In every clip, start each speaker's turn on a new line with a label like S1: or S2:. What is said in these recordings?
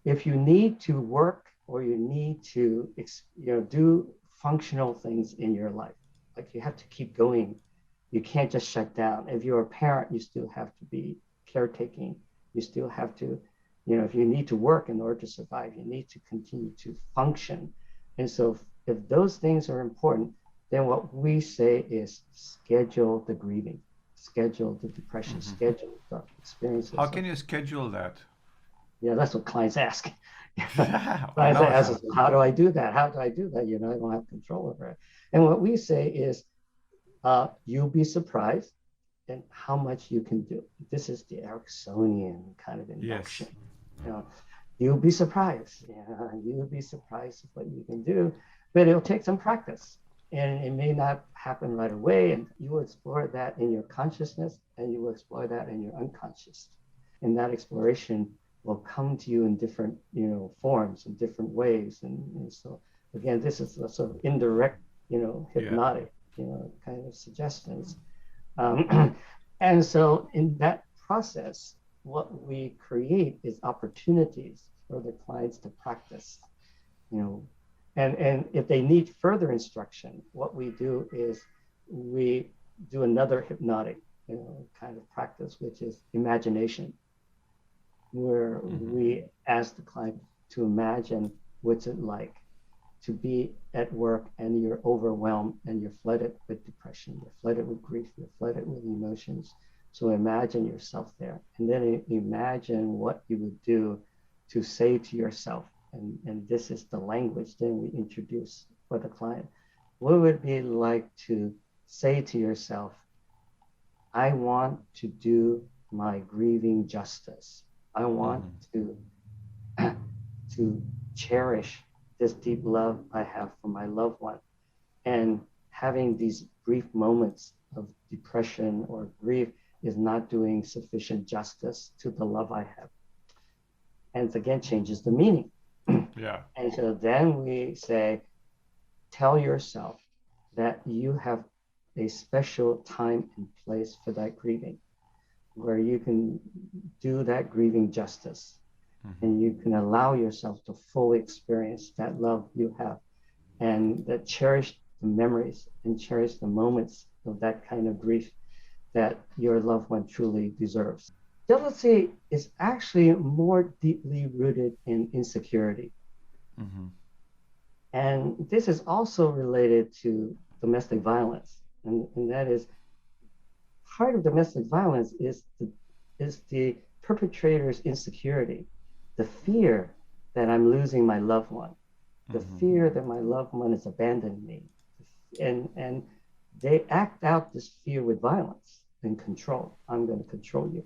S1: if you need to work or you need to do functional things in your life, like you have to keep going, you can't just shut down. If you're a parent, you still have to be caretaking. You still have to, if you need to work in order to survive, you need to continue to function. And so if those things are important, then what we say is schedule the grieving, schedule the depression,
S2: Hmm.
S1: schedule the
S2: How
S1: experiences of,
S2: can you schedule that?
S1: yeah, that's what clients ask.
S2: I
S1: Clients
S2: know.
S1: ask us, how do I do that? How do I do that? I don't have control over it. And what we say is, you'll be surprised at how much you can do. This is the Ericksonian kind of induction.
S2: Yes.
S1: You know, you'll be surprised. You'll be surprised at what you can do, but it'll take some practice. And it may not happen right away. And you will explore that in your consciousness and you will explore that in your unconscious. And that exploration will come to you in different, forms in different ways. And so again, this is a sort of indirect,
S2: Yeah.
S1: hypnotic, kind of suggestions. And so in that process, what we create is opportunities for the clients to practice, you know, and if they need further instruction, what we do is we do another hypnotic, kind of practice, which is imagination, where
S2: Hmm.
S1: we ask the client to imagine what's it like to be at work and you're overwhelmed and you're flooded with depression, you're flooded with grief, you're flooded with emotions. So imagine yourself there and then imagine what you would do to say to yourself. And this is the language then we introduce for the client. What would it be like to say to yourself, I want to do my grieving justice. I want
S2: Hmm.
S1: to to cherish this deep love I have for my loved one. And having these brief moments of depression or grief is not doing sufficient justice to the love I have. And it again changes the meaning.
S2: Yeah.
S1: And so then we say, tell yourself that you have a special time and place for that grieving, where you can do that grieving justice
S2: Hmm.
S1: and you can allow yourself to fully experience that love you have and that cherish the memories and cherish the moments of that kind of grief that your loved one truly deserves. Jealousy is actually more deeply rooted in insecurity.
S2: Hmm.
S1: And this is also related to domestic violence. And that is part of domestic violence is the perpetrator's insecurity, the fear that I'm losing my loved one, the
S2: Hmm.
S1: fear that my loved one has abandoned me. And they act out this fear with violence and control. I'm going to control you.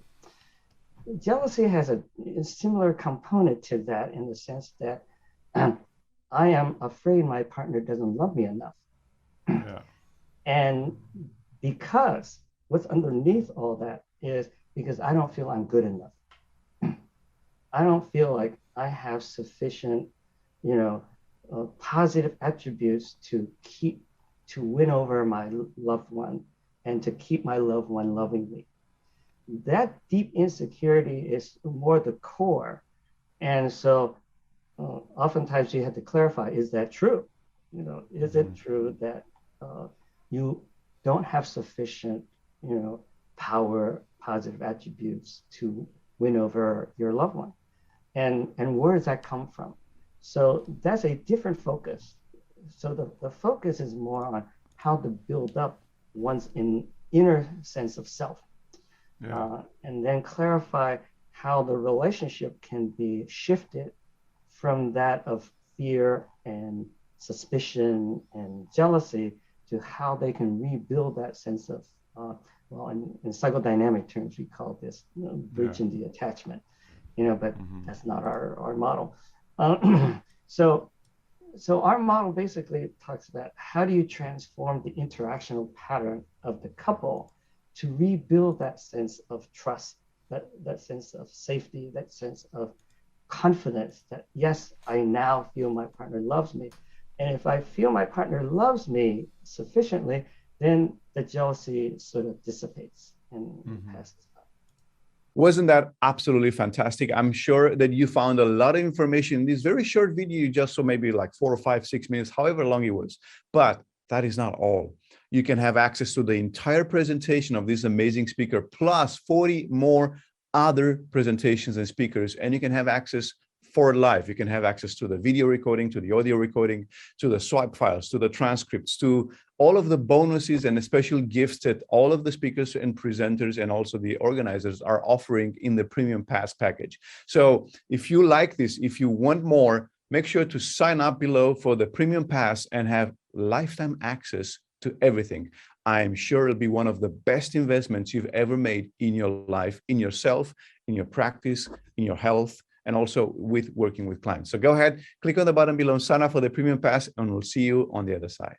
S1: Jealousy has a similar component to that in the sense that I am afraid my partner doesn't love me enough.
S2: Yeah.
S1: And because what's underneath all that is because I don't feel I'm good enough. I don't feel like I have sufficient, positive attributes to win over my loved one and to keep my loved one loving me. That deep insecurity is more the core. And so oftentimes you have to clarify, is that true? Is
S2: Hmm.
S1: it true that uh, you don't have sufficient, power, positive attributes to win over your loved one? And where does that come from? So that's a different focus. So the focus is more on how to build up one's inner sense of self,
S2: Yeah.
S1: and then clarify how the relationship can be shifted from that of fear and suspicion and jealousy to how they can rebuild that sense of, well, in psychodynamic terms, we call this,
S2: Yeah.
S1: bridging the attachment, but
S2: Hmm.
S1: that's not our model. Uh, so, so our model basically talks about how do you transform the interactional pattern of the couple to rebuild that sense of trust, that sense of safety, that sense of confidence that yes, I now feel my partner loves me. And if I feel my partner loves me sufficiently, then the jealousy sort of dissipates and
S2: Hmm.
S1: passes by.
S3: Wasn't that absolutely fantastic? I'm sure that you found a lot of information in this very short video you just saw, maybe like 4 or 5, 6 minutes, however long it was. But that is not all. You can have access to the entire presentation of this amazing speaker, plus 40 more other presentations and speakers, and you can have access for life. You can have access to the video recording, to the audio recording, to the swipe files, to the transcripts, to all of the bonuses and the special gifts that all of the speakers and presenters and also the organizers are offering in the Premium Pass package. So if you like this, if you want more, make sure to sign up below for the Premium Pass and have lifetime access to everything. I'm sure it'll be one of the best investments you've ever made in your life, in yourself, in your practice, in your health, and also with working with clients. So go ahead, click on the button below, sign up for the Premium Pass, and we'll see you on the other side.